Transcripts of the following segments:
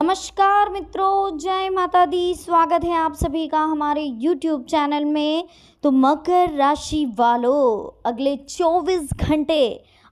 नमस्कार मित्रों, जय माता दी। स्वागत है आप सभी का हमारे YouTube चैनल में। तो मकर राशि वालों, अगले 24 घंटे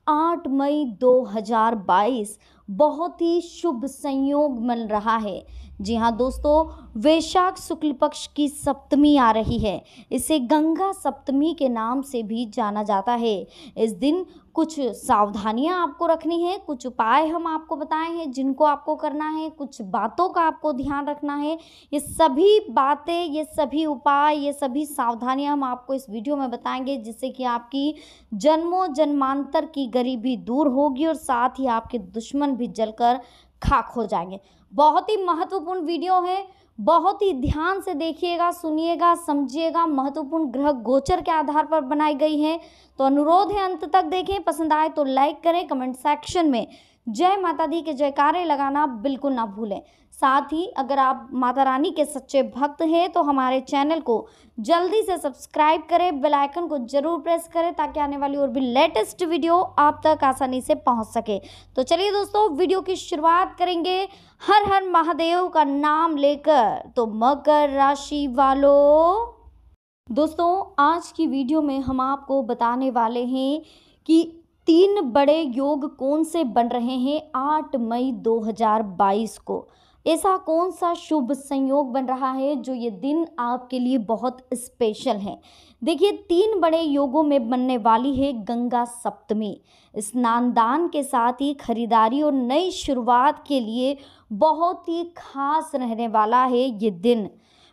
8 मई 2022 बहुत ही शुभ संयोग मिल रहा है। जी हाँ दोस्तों, वैशाख शुक्ल पक्ष की सप्तमी आ रही है। इसे गंगा सप्तमी के नाम से भी जाना जाता है। इस दिन कुछ सावधानियां आपको रखनी है, कुछ उपाय हम आपको बताए हैं जिनको आपको करना है, कुछ बातों का आपको ध्यान रखना है। ये सभी बातें, ये सभी उपाय, ये सभी सावधानियां हम आपको इस वीडियो में बताएंगे, जिससे कि आपकी जन्मों जन्मांतर की गरीबी दूर होगी और साथ ही आपके दुश्मन भी जलकर खाक हो जाएंगे। बहुत ही महत्वपूर्ण वीडियो है, बहुत ही ध्यान से देखिएगा, सुनिएगा, समझिएगा। महत्वपूर्ण ग्रह गोचर के आधार पर बनाई गई है, तो अनुरोध है अंत तक देखें। पसंद आए तो लाइक करें, कमेंट सेक्शन में जय माता दी के जयकारे लगाना बिल्कुल ना भूलें। साथ ही अगर आप माता रानी के सच्चे भक्त हैं तो हमारे चैनल को जल्दी से सब्सक्राइब करें, बेल आइकन को जरूर प्रेस करें ताकि आने वाली और भी लेटेस्ट वीडियो आप तक आसानी से पहुंच सके। तो चलिए दोस्तों, वीडियो की शुरुआत करेंगे हर हर महादेव का नाम लेकर। तो मकर राशि वालों, दोस्तों आज की वीडियो में हम आपको बताने वाले हैं कि 3 बड़े योग कौन से बन रहे हैं 8 मई 2022 को। ऐसा कौन सा शुभ संयोग बन रहा है जो ये दिन आपके लिए बहुत स्पेशल है। देखिए, 3 बड़े योगों में बनने वाली है गंगा सप्तमी। स्नान दान के साथ ही खरीदारी और नई शुरुआत के लिए बहुत ही खास रहने वाला है ये दिन।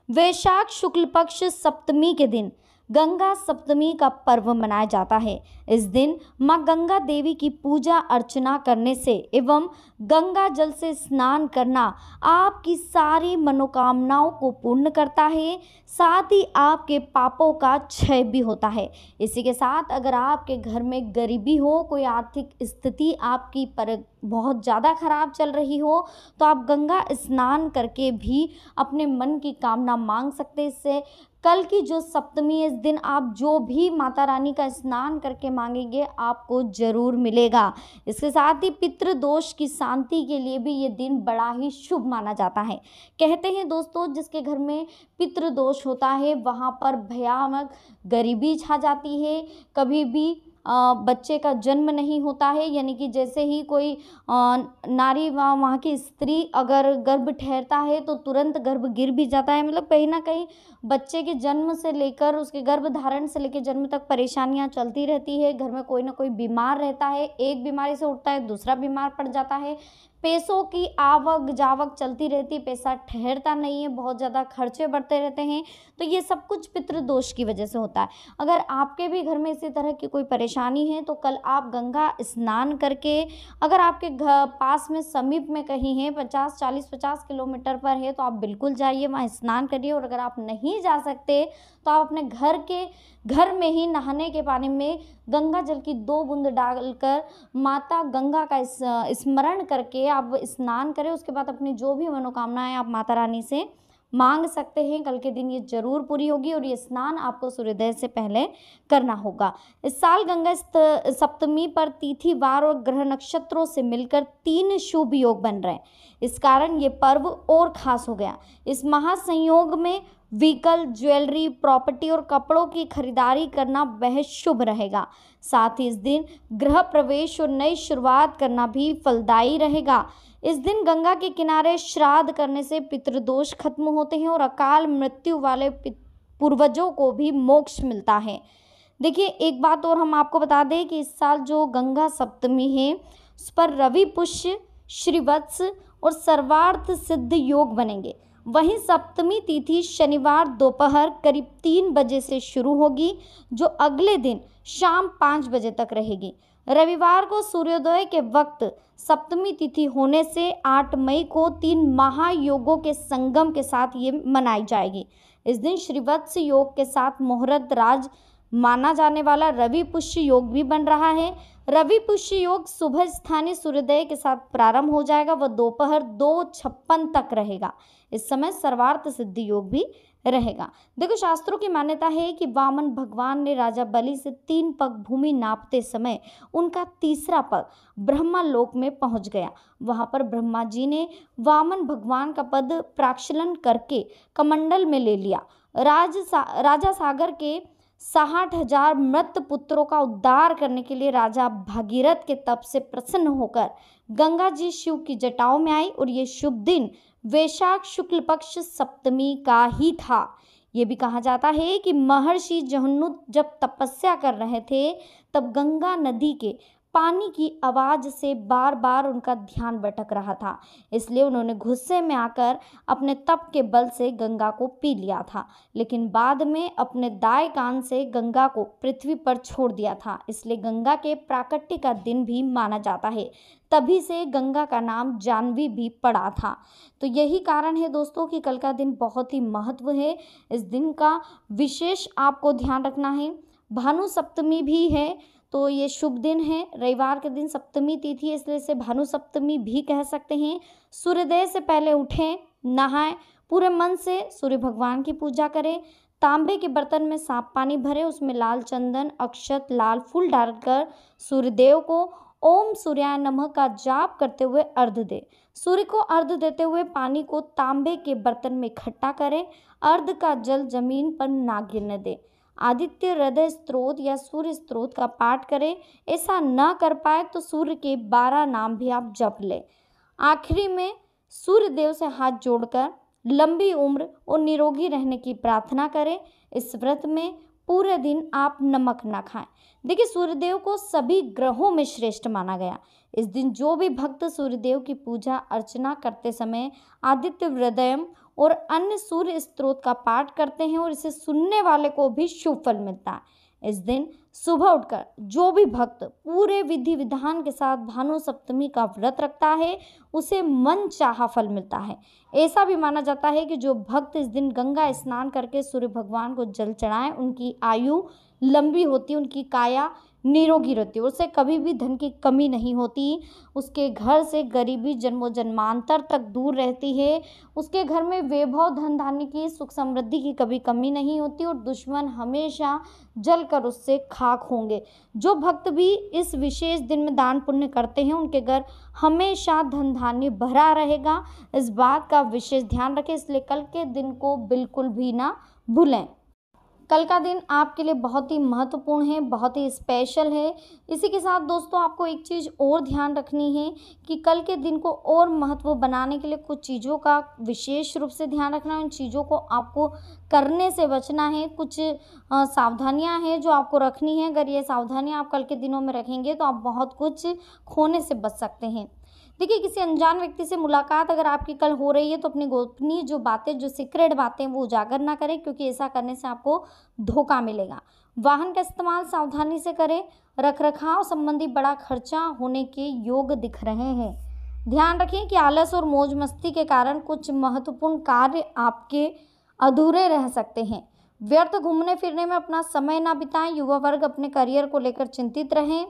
वैशाख शुक्ल पक्ष सप्तमी के दिन गंगा सप्तमी का पर्व मनाया जाता है। इस दिन माँ गंगा देवी की पूजा अर्चना करने से एवं गंगा जल से स्नान करना आपकी सारी मनोकामनाओं को पूर्ण करता है, साथ ही आपके पापों का क्षय भी होता है। इसी के साथ अगर आपके घर में गरीबी हो, कोई आर्थिक स्थिति आपकी पर बहुत ज़्यादा खराब चल रही हो, तो आप गंगा स्नान करके भी अपने मन की कामना मांग सकते हैं। इससे कल की जो सप्तमी है, इस दिन आप जो भी माता रानी का स्नान करके मांगेंगे आपको जरूर मिलेगा। इसके साथ ही पितृ दोष की शांति के लिए भी ये दिन बड़ा ही शुभ माना जाता है। कहते हैं दोस्तों, जिसके घर में पितृ दोष होता है वहाँ पर भयानक गरीबी छा जाती है। कभी भी बच्चे का जन्म नहीं होता है, यानी कि जैसे ही कोई नारी वहाँ की स्त्री अगर गर्भ ठहरता है तो तुरंत गर्भ गिर भी जाता है। मतलब कहीं ना कहीं बच्चे के जन्म से लेकर उसके गर्भ धारण से लेकर जन्म तक परेशानियां चलती रहती है। घर में कोई ना कोई बीमार रहता है, एक बीमारी से उठता है दूसरा बीमार पड़ जाता है। पैसों की आवक जावक चलती रहती, पैसा ठहरता नहीं है, बहुत ज़्यादा खर्चे बढ़ते रहते हैं। तो ये सब कुछ पितृदोष की वजह से होता है। अगर आपके भी घर में इसी तरह की कोई परेशानी है तो कल आप गंगा स्नान करके, अगर आपके घर पास में समीप में कहीं है 50 किलोमीटर पर है तो आप बिल्कुल जाइए, वहाँ स्नान करिए। और अगर आप नहीं जा सकते तो आप अपने घर में ही नहाने के पानी में गंगा जल की 2 बूंद डालकर माता गंगा का स्मरण करके आप स्नान करें। उसके बाद अपनी जो भी मनोकामनाएं आप माता रानी से मांग सकते हैं, कल के दिन ये जरूर पूरी होगी। और ये स्नान आपको सूर्योदय से पहले करना होगा। इस साल गंगा सप्तमी पर तिथि वार और ग्रह नक्षत्रों से मिलकर 3 शुभ योग बन रहे हैं। इस कारण ये पर्व और खास हो गया। इस महासंयोग में व्हीकल, ज्वेलरी, प्रॉपर्टी और कपड़ों की खरीदारी करना बेहद शुभ रहेगा। साथ ही इस दिन गृह प्रवेश और नई शुरुआत करना भी फलदायी रहेगा। इस दिन गंगा के किनारे श्राद्ध करने से पितृदोष खत्म होते हैं और अकाल मृत्यु वाले पूर्वजों को भी मोक्ष मिलता है। देखिए, एक बात और हम आपको बता दें कि इस साल जो गंगा सप्तमी है उस पर रवि पुष्य, श्रीवत्स और सर्वार्थ सिद्ध योग बनेंगे। वहीं सप्तमी तिथि शनिवार दोपहर करीब 3 बजे से शुरू होगी, जो अगले दिन शाम 5 बजे तक रहेगी। रविवार को सूर्योदय के वक्त सप्तमी तिथि होने से 8 मई को 3 महायोगों के संगम के साथ ये मनाई जाएगी। इस दिन श्रीवत्स योग के साथ मुहूर्त राज माना जाने वाला रवि पुष्य योग भी बन रहा है। रवि पुष्य योग सुबह स्थानीय सूर्योदय के साथ प्रारंभ हो जाएगा, वह दोपहर 2:56 तक रहेगा। इस समय सर्वार्थ सिद्धि योग भी रहेगा। देखो, शास्त्रों की मान्यता है कि वामन भगवान ने राजा बलि से 3 पग भूमि नापते समय उनका तीसरा पग ब्रह्मा लोक में पहुंच गया। वहां पर ब्रह्मा जी ने वामन भगवान का पद प्राक्षलन करके कमंडल में ले लिया। राजा सागर के 60,000 मृत पुत्रों का उद्धार करने के लिए राजा भागीरथ के तप से प्रसन्न होकर गंगा जी शिव की जटाओं में आई और ये शुभ दिन वैशाख शुक्ल पक्ष सप्तमी का ही था। ये भी कहा जाता है कि महर्षि जहन्नुत जब तपस्या कर रहे थे तब गंगा नदी के पानी की आवाज से बार बार उनका ध्यान भटक रहा था, इसलिए उन्होंने गुस्से में आकर अपने तप के बल से गंगा को पी लिया था, लेकिन बाद में अपने दाएं कान से गंगा को पृथ्वी पर छोड़ दिया था। इसलिए गंगा के प्राकट्य का दिन भी माना जाता है। तभी से गंगा का नाम जानवी भी पड़ा था। तो यही कारण है दोस्तों कि कल का दिन बहुत ही महत्व है। इस दिन का विशेष आपको ध्यान रखना है। भानु सप्तमी भी है, तो ये शुभ दिन है। रविवार के दिन सप्तमी तिथि है, इसलिए इसे भानु सप्तमी भी कह सकते हैं। सूर्योदय से पहले उठें, नहाएं, पूरे मन से सूर्य भगवान की पूजा करें। तांबे के बर्तन में साफ पानी भरें, उसमें लाल चंदन, अक्षत, लाल फूल डालकर सूर्यदेव को ओम सूर्याय नमः का जाप करते हुए अर्घ्य दें। सूर्य को अर्घ्य देते हुए पानी को तांबे के बर्तन में इकट्ठा करें। अर्घ्य का जल जमीन पर ना गिरने दें। आदित्य हृदय स्त्रोत या सूर्य स्त्रोत का पाठ करें। ऐसा न कर पाए तो सूर्य के 12 नाम भी आप जप लें। आखिरी में सूर्य देव से हाथ जोड़कर लंबी उम्र और निरोगी रहने की प्रार्थना करें। इस व्रत में पूरे दिन आप नमक न खाएं। देखिए, सूर्यदेव को सभी ग्रहों में श्रेष्ठ माना गया। इस दिन जो भी भक्त सूर्यदेव की पूजा अर्चना करते समय आदित्य हृदयम और अन्य सूर्य स्त्रोत का पाठ करते हैं और इसे सुनने वाले को भी शुभ फल मिलता है। इस दिन सुबह उठकर जो भी भक्त पूरे विधि विधान के साथ भानु सप्तमी का व्रत रखता है उसे मन चाहा फल मिलता है। ऐसा भी माना जाता है कि जो भक्त इस दिन गंगा स्नान करके सूर्य भगवान को जल चढ़ाएं उनकी आयु लंबी होती, उनकी काया निरोगी रहती है, उससे कभी भी धन की कमी नहीं होती, उसके घर से गरीबी जन्मों जन्मांतर तक दूर रहती है, उसके घर में वैभव धन धान्य की सुख समृद्धि की कभी कमी नहीं होती और दुश्मन हमेशा जलकर उससे खाक होंगे। जो भक्त भी इस विशेष दिन में दान पुण्य करते हैं उनके घर हमेशा धन धान्य भरा रहेगा। इस बात का विशेष ध्यान रखें, इसलिए कल के दिन को बिल्कुल भी ना भूलें। कल का दिन आपके लिए बहुत ही महत्वपूर्ण है, बहुत ही स्पेशल है। इसी के साथ दोस्तों आपको एक चीज़ और ध्यान रखनी है कि कल के दिन को और महत्व बनाने के लिए कुछ चीज़ों का विशेष रूप से ध्यान रखना है। उन चीज़ों को आपको करने से बचना है। कुछ सावधानियां हैं जो आपको रखनी है। अगर ये सावधानियां आप कल के दिनों में रखेंगे तो आप बहुत कुछ खोने से बच सकते हैं। देखिए, किसी अनजान व्यक्ति से मुलाकात अगर आपकी कल हो रही है तो अपनी गोपनीय जो बातें, जो सीक्रेट बातें वो उजागर ना करें, क्योंकि ऐसा करने से आपको धोखा मिलेगा। वाहन का इस्तेमाल सावधानी से करें। रखरखाव संबंधी बड़ा खर्चा होने के योग दिख रहे हैं। ध्यान रखें कि आलस और मौज मस्ती के कारण कुछ महत्वपूर्ण कार्य आपके अधूरे रह सकते हैं। व्यर्थ घूमने फिरने में अपना समय ना बिताएं। युवा वर्ग अपने करियर को लेकर चिंतित रहें।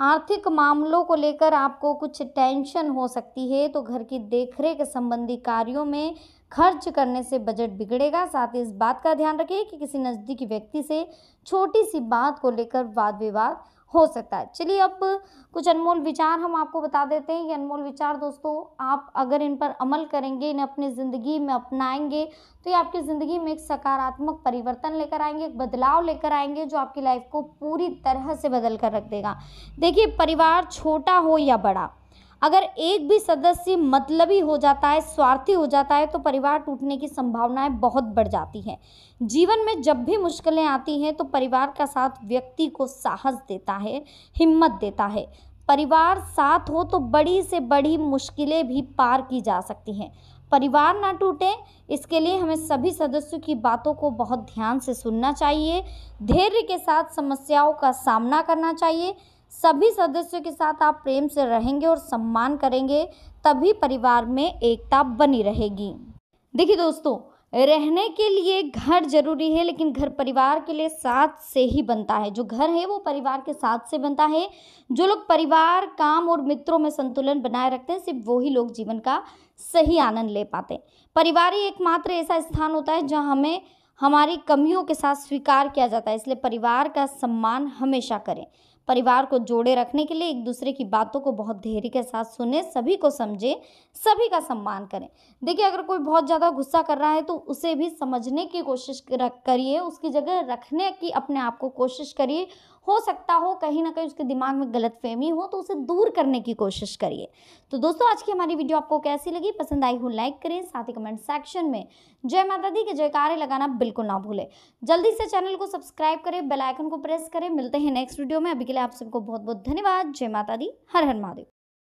आर्थिक मामलों को लेकर आपको कुछ टेंशन हो सकती है, तो घर की देखरेख संबंधी कार्यों में खर्च करने से बजट बिगड़ेगा। साथ ही इस बात का ध्यान रखें कि किसी नज़दीकी व्यक्ति से छोटी सी बात को लेकर वाद विवाद हो सकता है। चलिए अब कुछ अनमोल विचार हम आपको बता देते हैं। ये अनमोल विचार दोस्तों आप अगर इन पर अमल करेंगे, इन्हें अपनी ज़िंदगी में अपनाएंगे तो ये आपकी ज़िंदगी में एक सकारात्मक परिवर्तन लेकर आएंगे, एक बदलाव लेकर आएंगे जो आपकी लाइफ को पूरी तरह से बदल कर रख देगा। देखिए, परिवार छोटा हो या बड़ा, अगर एक भी सदस्य मतलबी हो जाता है, स्वार्थी हो जाता है तो परिवार टूटने की संभावनाएं बहुत बढ़ जाती हैं। जीवन में जब भी मुश्किलें आती हैं तो परिवार का साथ व्यक्ति को साहस देता है, हिम्मत देता है। परिवार साथ हो तो बड़ी से बड़ी मुश्किलें भी पार की जा सकती हैं। परिवार ना टूटे इसके लिए हमें सभी सदस्यों की बातों को बहुत ध्यान से सुनना चाहिए, धैर्य के साथ समस्याओं का सामना करना चाहिए। सभी सदस्यों के साथ आप प्रेम से रहेंगे और सम्मान करेंगे, तभी परिवार में एकता बनी रहेगी। देखिए दोस्तों, रहने के लिए घर जरूरी है, लेकिन घर परिवार के लिए साथ से ही बनता है। जो घर है वो परिवार के साथ से बनता है। जो लोग परिवार, काम और मित्रों में संतुलन बनाए रखते हैं, सिर्फ वही लोग जीवन का सही आनंद ले पाते हैं। परिवार ही एकमात्र ऐसा स्थान होता है जहाँ हमें हमारी कमियों के साथ स्वीकार किया जाता है। इसलिए परिवार का सम्मान हमेशा करें। परिवार को जोड़े रखने के लिए एक दूसरे की बातों को बहुत धैर्य के साथ सुने, सभी को समझे, सभी का सम्मान करें। देखिए, अगर कोई बहुत ज़्यादा गुस्सा कर रहा है तो उसे भी समझने की कोशिश करिए, उसकी जगह रखने की अपने आप को कोशिश करिए। हो सकता हो कहीं ना कहीं उसके दिमाग में गलतफहमी हो तो उसे दूर करने की कोशिश करिए। तो दोस्तों, आज की हमारी वीडियो आपको कैसी लगी? पसंद आई हो लाइक करें, साथ ही कमेंट सेक्शन में जय माता दी के जयकारे लगाना बिल्कुल ना भूलें। जल्दी से चैनल को सब्सक्राइब करें, बेल आइकन को प्रेस करें। मिलते हैं नेक्स्ट वीडियो में। अभी के लिए आप सबको बहुत बहुत धन्यवाद। जय माता दी, हर हर महादेव।